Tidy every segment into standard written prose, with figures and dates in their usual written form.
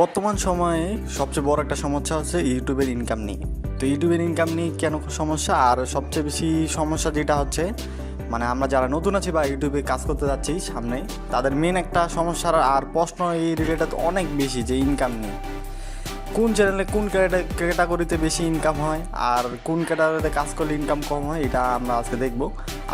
বর্তমান সময়ে সবচেয়ে বড় একটা সমস্যা হচ্ছে ইউটিউবের ইনকাম নিয়ে। তো ইউটিউবের ইনকাম নিয়ে কেন সমস্যা, আর সবচেয়ে বেশি সমস্যা যেটা হচ্ছে মানে আমরা যারা নতুন আছি বা ইউটিউবে কাজ করতে যাচ্ছি সামনে, তাদের মেন একটা সমস্যা আর প্রশ্ন এই রিলেটেড অনেক বেশি যে ইনকাম নিয়ে। কোন চ্যানেলে কোন ক্যাটাগরিতে বেশি ইনকাম হয় আর কোন ক্যাটাগরিতে কাজ করলে ইনকাম কম হয়, এটা আমরা আজকে দেখব।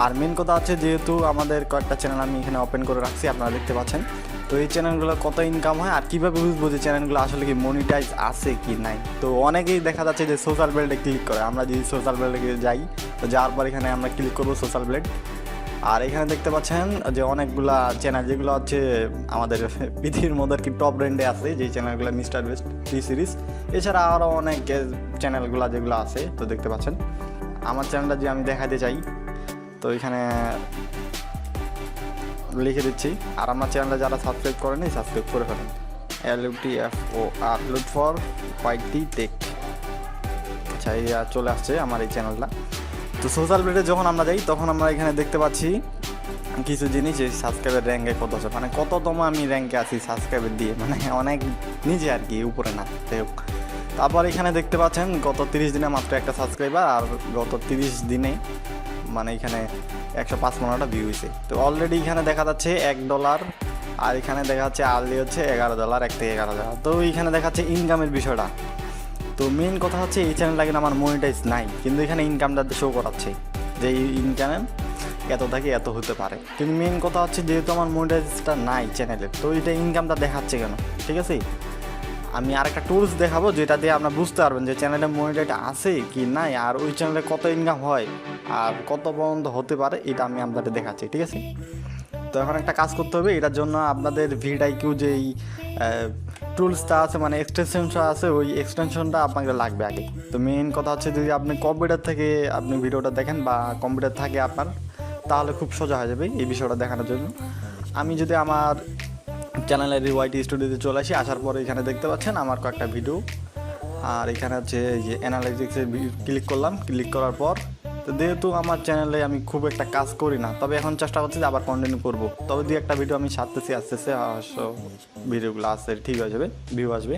আর মেন কথা হচ্ছে, যেহেতু আমাদের কয়েকটা চ্যানেল আমি এখানে ওপেন করে রাখছি, আপনারা দেখতে পাচ্ছেন। তো এই চ্যানেলগুলো কত ইনকাম হয় আর কীভাবে বুঝবো যে চ্যানেলগুলো আসলে কি মনিটাইজ আছে কি নাই। তো অনেকেই দেখা যাচ্ছে যে সোশ্যাল ব্লেডে ক্লিক করে। আমরা যদি সোশ্যাল ব্লেডে যাই, তো যাওয়ার পর এখানে আমরা ক্লিক করবো সোশ্যাল ব্লেড। আর এখানে দেখতে পাচ্ছেন যে অনেকগুলা চ্যানেল যেগুলো হচ্ছে আমাদের পৃথিবীর মধ্যে কি টপ রেন্ডে আছে, যে চ্যানেলগুলো মিস্টার বেস্ট, টি সিরিজ, এছাড়া আরও অনেক চ্যানেলগুলো যেগুলো আছে। তো দেখতে পাচ্ছেন আমার চ্যানেলটা যে আমি দেখাতে চাই, তো এখানে লিখে দিচ্ছি। আর আমার চ্যানেলে যারা সাবস্ক্রাইব করেনি, সাবস্ক্রাইব করে ফেলেন। LUTFOR, লুট ফর YT টেক। আচ্ছা, এই চলে আসছে আমার এই চ্যানেলটা। তো সোশ্যাল মিডিয়ায় যখন আমরা যাই, তখন আমরা এখানে দেখতে পাচ্ছি কিছু জিনিস, এই সাবস্ক্রাইবের র্যাঙ্কে কত আছে, মানে কততম আমি র্যাঙ্কে আছি সাবস্ক্রাইবার দিয়ে, মানে অনেক নিচে আর কি, উপরে না। যাই হোক, তারপর এখানে দেখতে পাচ্ছেন গত 30 দিনে মাত্র একটা সাবস্ক্রাইবার, আর গত 30 দিনে মানে এখানে 155টা ভিউ হয়েছে। তো অলরেডি এখানে দেখা যাচ্ছে $1, আর এখানে দেখা যাচ্ছে আর্লি হচ্ছে $11, 1 থেকে 11,000। তো এখানে দেখাচ্ছে ইনকামের বিষয়টা। তো মেন কথা হচ্ছে এই চ্যানেলটা কিন্তু আমার মনিটাইজ নাই, কিন্তু এখানে ইনকামটা শো করাচ্ছে যে এই ইনকাম এত থেকে এত হতে পারে। কিন্তু মেন কথা হচ্ছে, যেহেতু আমার মনিটাইজটা নাই চ্যানেলের, তো এটা ইনকামটা দেখাচ্ছে কেন? ঠিক আছে, আমি আরেকটা টুলস দেখাবো যেটা দিয়ে আপনারা বুঝতে পারবেন যে চ্যানেলে মনিটাইজ আছে কি নাই, আর ওই চ্যানেলে কত ইনকাম হয় আর কত পর্যন্ত হতে পারে, এটা আমি আপনাদের দেখাচ্ছি। ঠিক আছে, তো এখন একটা কাজ করতে হবে। এটার জন্য আপনাদের VidIQ যেই টুলসটা আছে, মানে এক্সটেনশনটা আছে, ওই এক্সটেনশনটা আপনাকে লাগবে আগে। তো মেন কথা হচ্ছে, যদি আপনি কম্পিউটার থেকে আপনি ভিডিওটা দেখেন বা কম্পিউটার থাকে আপনার, তাহলে খুব সোজা হয়ে যাবে এই বিষয়টা দেখানোর জন্য। আমি যদি আমার চ্যানেলের YT স্টুডিওতে চলে আসি, আসার পরে এখানে দেখতে পাচ্ছেন আমার কয়েকটা ভিডিও, আর এখানে হচ্ছে এই যে অ্যানালাইটিক্সে ক্লিক করলাম। ক্লিক করার পর, তো যেহেতু আমার চ্যানেলে আমি খুব একটা কাজ করি না, তবে এখন চেষ্টা করছি যে আবার কন্টিনিউ করবো। তবে দুই একটা ভিডিও আমি সারতেছি, আস্তে আস্তে ভিডিওগুলো আসছে, ঠিক হয়ে যাবে, ভিউ আসবে।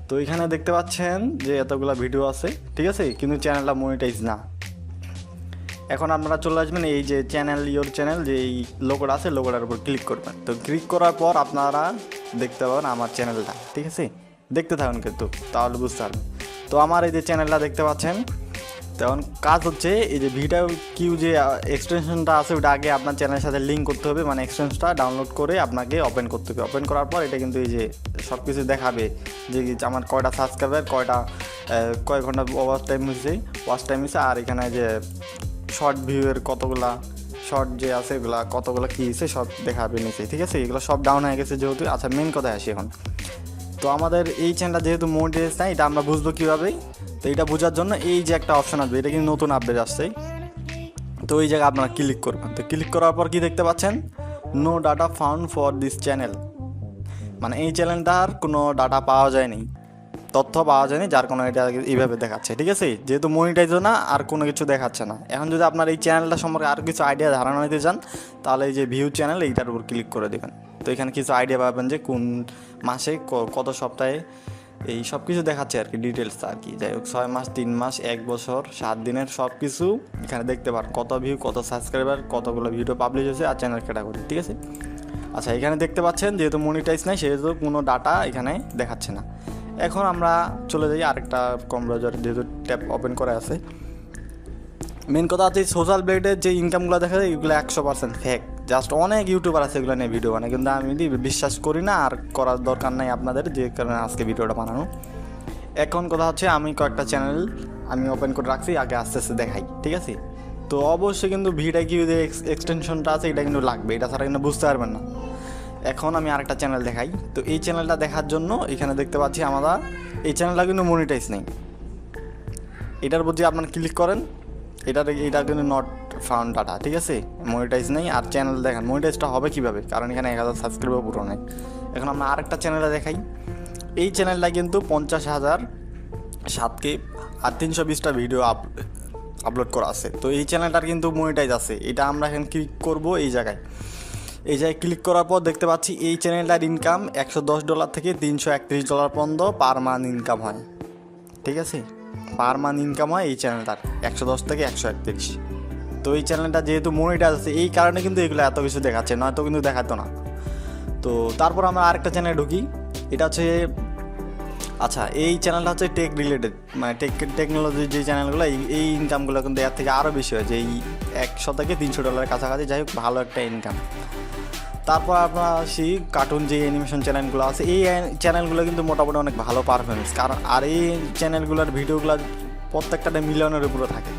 তো এখানে দেখতে পাচ্ছেন যে এতগুলো ভিডিও আছে, ঠিক আছে, কিন্তু চ্যানেলটা মনিটাইজ না। এখন আপনারা চলে আসবেন এই যে চ্যানেল, ইয়োর চ্যানেল, যে এই লোগোটা আছে, লোগোটার উপর ক্লিক করবেন। তো ক্লিক করার পর আপনারা দেখতে পাবেন আমার চ্যানেলটা। ঠিক আছে, দেখতে থাকুন কিন্তু, তাহলে বুঝতে পারবেন। তো আমার এই যে চ্যানেলটা দেখতে পাচ্ছেন, তখন কাজ হচ্ছে এই যে VidIQ যে এক্সটেনশনটা আছে, ওটা আগে আপনার চ্যানেলের সাথে লিঙ্ক করতে হবে, মানে এক্সটেনশনটা ডাউনলোড করে আপনাকে ওপেন করতে হবে। ওপেন করার পর এটা কিন্তু এই যে সব কিছু দেখাবে যে আমার কয়টা সাবস্ক্রাইবার, কয় ঘন্টা ওয়াচ টাইম হয়েছে, আর এখানে যে শর্ট ভিউয়ের কতগুলা শর্ট যে আছে, এগুলা কতগুলো কী হয়েছে সব দেখাবে নিচে। ঠিক আছে, এগুলো সব ডাউন হয়ে গেছে যেহেতু। আচ্ছা, মেন কথায় আসি এখন। তো আমাদের এই চ্যানেলটা যেহেতু মনিটাইজ নাই, এটা আমরা বুঝবো কীভাবে? তো এটা বোঝার জন্য এই যে একটা অপশন আসবে, এটা কিন্তু নতুন আপডেট আসছে। তো এই জায়গায় আপনারা ক্লিক করবেন। তো ক্লিক করার পর কি দেখতে পাচ্ছেন, no data found for this channel, মানে এই চ্যানেলটার কোনো ডাটা পাওয়া যায়নি, তথ্য পাওয়া যায়নি, যার কোনো এটা এইভাবে দেখাচ্ছে। ঠিক আছে, যেহেতু মনিটাইজও না আর কোনো কিছু দেখাচ্ছে না। এখন যদি আপনার এই চ্যানেলটা সম্পর্কে আরও কিছু আইডিয়া ধারণা নিতে চান, তাহলে এই যে ভিউ চ্যানেল, এইটার উপর ক্লিক করে দেবেন। তো এখানে কিছু আইডিয়া পাবেন যে কোন মাসে, কত সপ্তাহে, এই সব কিছু দেখাচ্ছে আর কি, ডিটেলস আর কি। যাই হোক, 6 মাস, 3 মাস, 1 বছর, 7 দিনের সব কিছু এখানে দেখতে পারেন। কত ভিউ, কত সাবস্ক্রাইবার, কতগুলো ভিডিও পাবলিশ হয়েছে, আর চ্যানেল ক্যাটাগরি। ঠিক আছে, আচ্ছা, এখানে দেখতে পাচ্ছেন যেহেতু মনিটাইজ নাই, সেহেতু কোনো ডাটা এখানে দেখাচ্ছে না। এখন আমরা চলে যাই আরেকটা কম ব্রাউজার, যেহেতু ট্যাব ওপেন করা আছে। মেন কথা হচ্ছে সোশ্যাল ব্লেডের যে ইনকামগুলো দেখা যায়, এগুলো 100% ফেক। জাস্ট অনেক ইউটিউবার আছে এগুলো নিয়ে ভিডিও বানায়, কিন্তু আমি বিশ্বাস করি না, আর করার দরকার নাই আপনাদের, যে কারণে আজকে ভিডিওটা বানানো। এখন কথা হচ্ছে, আমি কয়েকটা চ্যানেল আমি ওপেন করে রাখছি, আগে আস্তে আস্তে দেখাই। ঠিক আছে, তো অবশ্যই কিন্তু VidIQ যে এক্সটেনশনটা আছে, এটা কিন্তু লাগবে, এটা ছাড়া কিন্তু বুঝতে পারবেন না। এখন আমি আরেকটা চ্যানেল দেখাই। তো এই চ্যানেলটা দেখার জন্য এখানে দেখতে পাচ্ছি আমরা এই চ্যানেলটা কিন্তু মনিটাইজ নেই। এটার প্রতি আপনারা ক্লিক করেন, এটা কিন্তু নট ফাউন্ড ডাটা। ঠিক আছে, মনিটাইজ নেই। আর চ্যানেল দেখেন মনিটাইজটা হবে কীভাবে, কারণ এখানে 1000 সাবস্ক্রাইবার পুরো নেই। এখন আমরা আরেকটা চ্যানেলে দেখাই। এই চ্যানেলটা কিন্তু 50,000 7K আর 320টা ভিডিও আপলোড করা আছে। তো এই চ্যানেলটার কিন্তু মনিটাইজ আছে। এটা আমরা এখন ক্লিক করবো এই জায়গায়। এই জায়গায় ক্লিক করার পর দেখতে পাচ্ছি এই চ্যানেলটার ইনকাম $110 থেকে $331 পর্যন্ত পার মান্থ ইনকাম হয়। ঠিক আছে, পার মান্থ ইনকাম হয় এই চ্যানেলটার 110 থেকে 131। তো এই চ্যানেলটা যেহেতু মনিটাইজ আছে এই কারণে কিন্তু এগুলো এত কিছু দেখাচ্ছে, নয়তো কিন্তু দেখাতো না। তো তারপর আমরা আরেকটা চ্যানেলে ঢুকি, এটা হচ্ছে আচ্ছা এই চ্যানেলটা হচ্ছে টেক রিলেটেড, মানে টেকনোলজির যে চ্যানেলগুলো এই ইনকামগুলো কিন্তু এর থেকে আরও বেশি হয়, যে এই $100 থেকে $300 কাছাকাছি, যাই হোক ভালো একটা ইনকাম। তারপর আমরা আসি কার্টুন যে অ্যানিমেশন চ্যানেলগুলো আছে, এই চ্যানেলগুলো কিন্তু মোটামুটি অনেক ভালো পারফরমেন্স, কারণ আর এই চ্যানেলগুলোর ভিডিওগুলো প্রত্যেকটা মিলিয়নের উপরে থাকে।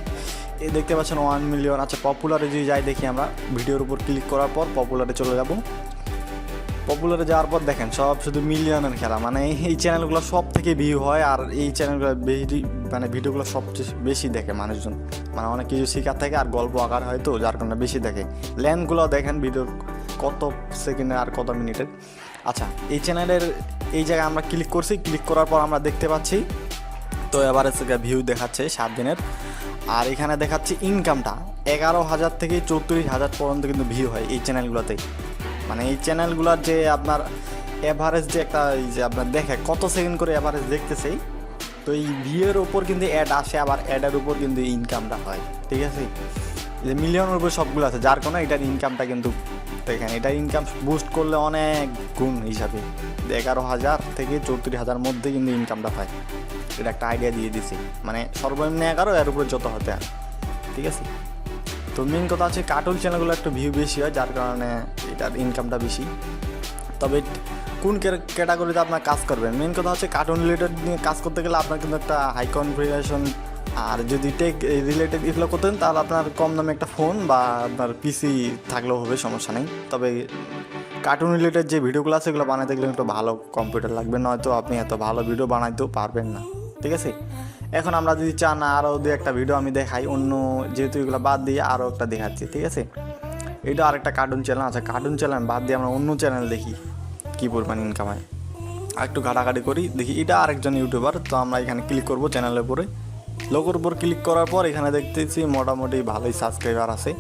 এই দেখতে পাচ্ছেন 1 মিলিয়ন। আচ্ছা পপুলারে যদি যাই দেখি আমরা, ভিডিওর উপর ক্লিক করার পর পপুলারে চলে যাব। পপুলারে যাওয়ার পর দেখেন সব শুধু মিলিয়নের খেলা, মানে এই চ্যানেলগুলো সব থেকে ভিউ হয়, আর এই চ্যানেলগুলো বেশি মানে ভিডিওগুলো সবচেয়ে বেশি দেখে মানুষজন, মানে অনেক কিছু শেখার থাকে আর গল্প আকার হয়, তো যার কারণে বেশি দেখে। লেন্থগুলো দেখেন ভিডিওর কত সেকেন্ডের আর কত মিনিটের। আচ্ছা এই চ্যানেলের এই জায়গায় আমরা ক্লিক করছি, ক্লিক করার পর আমরা দেখতে পাচ্ছি তো এভারেজ ভিউ দেখাচ্ছে 7 দিনের, আর এখানে দেখাচ্ছে ইনকামটা 11,000 থেকে 34,000 পর্যন্ত কিন্তু ভিউ হয় এই চ্যানেলগুলোতে। মানে এই চ্যানেলগুলোর যে আপনার অ্যাভারেজ যে একটা যে আপনার দেখে কত সেকেন্ড করে অ্যাভারেজ দেখতেছে, তো এই ভিউয়ের ওপর কিন্তু অ্যাড আসে, আবার অ্যাডের উপর কিন্তু ইনকামটা হয়। ঠিক আছে, যে মিলিয়নের উপর সবগুলো আছে, যার কোনো এটার ইনকামটা কিন্তু দেখেন, এটার ইনকাম বুস্ট করলে অনেক গুণ হিসাবে 11,000 থেকে 34,000 মধ্যে কিন্তু ইনকামটা হয়। এটা একটা আইডিয়া দিয়ে দিছি, মানে সর্বনিম্ন 11, এর উপরে যত হতে হয়। ঠিক আছে, তো মেন কথা হচ্ছে কার্টুন চ্যানেলগুলো একটু ভিউ বেশি হয়, যার কারণে এটার ইনকামটা বেশি। তবে কোন ক্যাটাগরিতে আপনার কাজ করবেন, মেন কথা হচ্ছে কার্টুন রিলেটেড নিয়ে কাজ করতে গেলে আপনার কিন্তু একটা হাই কনফিগারেশন, আর যদি টেক রিলেটেড এগুলো করতেন তাহলে আপনার কম দামে একটা ফোন বা আপনার পিসি থাকলেও হবে, সমস্যা নেই। তবে কার্টুন রিলেটেড যে ভিডিওগুলো আছে এগুলো বানাইতে গেলে একটু ভালো কম্পিউটার লাগবে, নয়তো আপনি এত ভালো ভিডিও বানাইতেও পারবেন না। ঠিক আছে, এখন আমরা যদি চান আরও দু একটা ভিডিও আমি দেখাই, অন্য যেহেতু এগুলো বাদ দিয়ে আরও একটা দেখাচ্ছি। ঠিক আছে, এটা আরেকটা কার্টুন চ্যানেল আছে, কার্টুন চ্যানেল বাদ দিয়ে আমরা অন্য চ্যানেল দেখি কী পরিমাণ ইনকাম হয়, আর একটু ঘাটাঘাটি করি দেখি। এটা আরেকজন ইউটিউবার, তো আমরা এখানে ক্লিক করবো চ্যানেলের উপরে, লোগোর উপর ক্লিক করার পর এখানে দেখতেছি মোটামুটি ভালোই সাবস্ক্রাইবার আছে।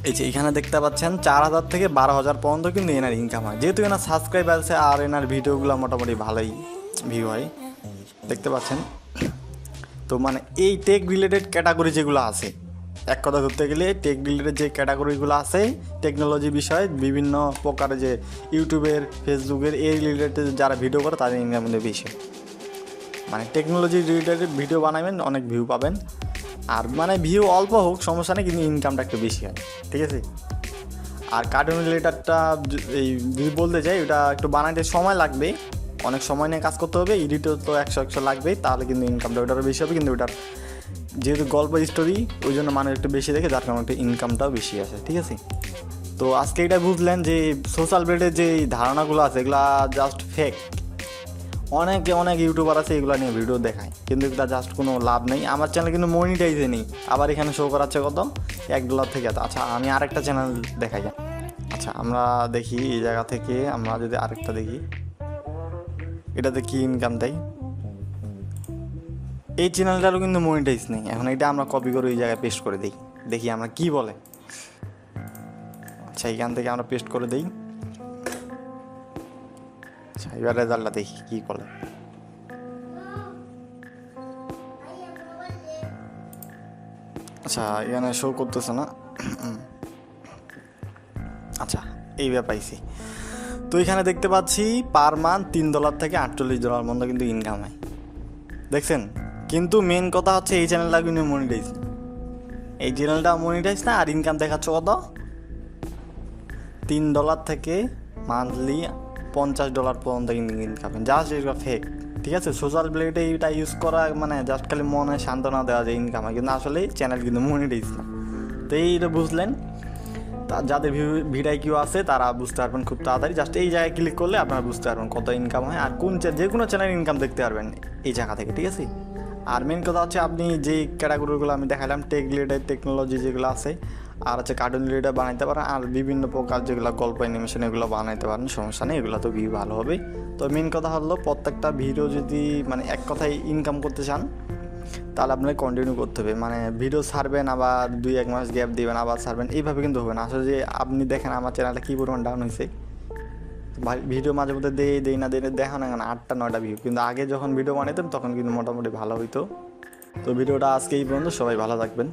এই যে এখানে দেখতে পাচ্ছেন 4,000 থেকে 12,000 পর্যন্ত কিন্তু এনার ইনকাম হয়, যেহেতু এনার সাবস্ক্রাইবার আছে আর এনার ভিডিওগুলো মোটামুটি ভালোই ভিউ হয়, দেখতে পাচ্ছেন। তো মানে এই টেক রিলেটেড ক্যাটাগরি যেগুলো আছে, এক কথা ধরতে গেলে টেক রিলেটেড যে ক্যাটাগরিগুলো আছে টেকনোলজি বিষয়ে বিভিন্ন প্রকারে, যে ইউটিউবের ফেসবুকের এই রিলেটেড যারা ভিডিও করে তাদের ইনকাম কিন্তু বেশি। মানে টেকনোলজি রিলেটেড ভিডিও বানাবেন, অনেক ভিউ পাবেন, আর মানে ভিউ অল্প হোক সমস্যা নেই, কিন্তু ইনকামটা একটু বেশি হয়। ঠিক আছে, আর কার্টুন রিলেটেডটা এই যদি বলতে চাই, ওটা একটু বানাইতে সময় লাগবে, অনেক সময় নিয়ে কাজ করতে হবে, এডিটও তো 100 লাগবেই, তাহলে কিন্তু ইনকামটা ওটারও বেশি হবে। কিন্তু ওটার যেহেতু গল্প স্টোরি, ওই জন্য মানুষ একটু বেশি দেখে, যার কারণে একটু ইনকামটাও বেশি আসে। ঠিক আছে, তো আজকে এটা বুঝলেন যে সোশ্যাল মিডিয়ার যে ধারণাগুলো আছে এগুলা জাস্ট ফেক। অনেক ইউটিউবার আছে এগুলো নিয়ে ভিডিও দেখায়, কিন্তু এটা জাস্ট কোনো লাভ নেই। আমার চ্যানেল কিন্তু মনিটাইজে নেই, আবার এখানে শো করাচ্ছে কত $1 থেকে। আচ্ছা আমি আরেকটা চ্যানেল দেখাই। আচ্ছা আমরা দেখি এই জায়গা থেকে, আমরা যদি আরেকটা দেখি এটাতে কি ইনকাম দেয়, এই চ্যানেলটারও কিন্তু মনিটাইজ নেই। এখন এটা আমরা কপি করে এই জায়গায় পেস্ট করে দিই, দেখি আমরা কি বলে। আচ্ছা এখান থেকে আমরা পেস্ট করে দিই। আচ্ছা এবার রেজাল্টটা দেখি কি বলে। আচ্ছা এখানে শো করতেছে না। আচ্ছা এইবার পাইছি, তো এখানে দেখতে পাচ্ছি পার মান্থ $3 থেকে $48 মতো কিন্তু ইনকাম হয়, দেখছেন। কিন্তু মেন কথা হচ্ছে এই চ্যানেলটা কিন্তু মনিটাইজ, এই চ্যানেলটা মনিটাইজ না, আর ইনকাম দেখাচ্ছ কত $3 থেকে মান্থলি $50 পর্যন্ত কিন্তু ইনকাম, জাস্ট এটা ফেক। ঠিক আছে, সোশ্যাল মিডিয়াতে এটা ইউজ করা মানে জাস্ট খালি মনে সান্ত্বনা দেওয়া যায় ইনকাম হয়, কিন্তু আসলে চ্যানেল কিন্তু মনিটাইজ না। তো এইটা বুঝলেন, যাদের ভিডিও কিউ আছে তারা বুঝতে পারবেন খুব তাড়াতাড়ি। জাস্ট এই জায়গায় ক্লিক করলে আপনারা বুঝতে পারবেন কত ইনকাম হয়, আর কোন যে কোনো চ্যানেল ইনকাম দেখতে পারবেন এই জায়গা থেকে। ঠিক আছে, আর মেন কথা হচ্ছে আপনি যে ক্যাটাগরিগুলো আমি দেখালাম টেক রিলেটেড টেকনোলজি যেগুলো আছে, আর হচ্ছে কার্টুন রিলেটেড বানাইতে পারেন, আর বিভিন্ন প্রকার যেগুলো গল্প অ্যানিমেশন এগুলো বানাইতে পারেন, সমস্যা নেই, এগুলো তো ভিউ ভালো হবে। তো মেন কথা হলো প্রত্যেকটা ভিডিও যদি মানে এক কথায় ইনকাম করতে চান তাহলে আপনাকে কন্টিনিউ করতে হবে, মানে ভিডিও ছাড়বেন আবার 2-1 মাস গ্যাপ দিবেন আবার ছাড়বেন, এইভাবে কিন্তু হবে না। আসলে যে আপনি দেখেন আমার চ্যানেলটা কী পরিমাণ ডাউন হয়েছে, ভিডিও মাঝে মধ্যে দেই না দেখা না কেন 8টা 9টা ভিউ, কিন্তু আগে যখন ভিডিও বানাইতাম তখন কিন্তু মোটামুটি ভালো হইতো। তো ভিডিওটা আজকে এই পর্যন্ত, সবাই ভালো থাকবেন।